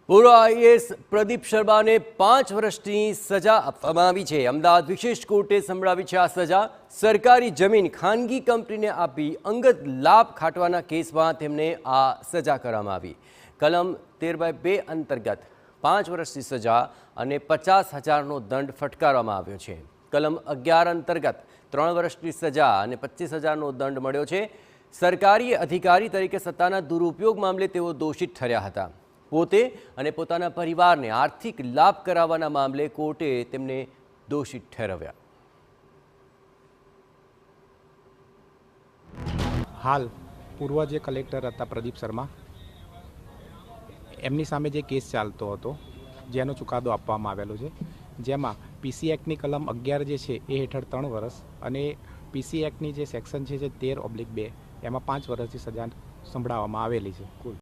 પૂર્વ આઈએએસ પ્રદીપ શર્માને 5 વર્ષની સજા આપવામાં આવી છે। અમદાવાદ વિશેષ કોર્ટે સંભળાવી છે આ સજા। સરકારી જમીન ખાનગી કંપનીને આપી અંગત લાભ ખાટવાના કેસમાં તેમને આ સજા કરવામાં આવી। કલમ 13/2 અંતર્ગત 5 વર્ષની સજા અને 50,000નો દંડ ફટકારવામાં આવ્યો છે। કલમ 11 અંતર્ગત 3 વર્ષની સજા અને 25,000નો દંડ મળ્યો છે। સરકારી અધિકારી તરીકે સત્તાના દુરુપયોગ મામલે તેઓ દોષિત ઠર્યા હતા। પોતે અને પોતાના પરિવારને આર્થિક લાભ કરાવવાના મામલે કોર્ટે તેમને દોષિત ઠેરવ્યા। હાલ પૂર્વ જે કલેક્ટર હતા પ્રદીપ શર્મા, એમની સામે જે કેસ ચાલતો હતો જેનો ચુકાદો આપવામાં આવેલો છે, જેમાં પીસી એક્ટની કલમ 11 જે છે એ હેઠળ 3 વર્ષ અને પીસી એક્ટની જે સેક્શન છે જે 13/2 એમાં 5 વર્ષની સજા સંભળાવવામાં આવેલી છે। કુલ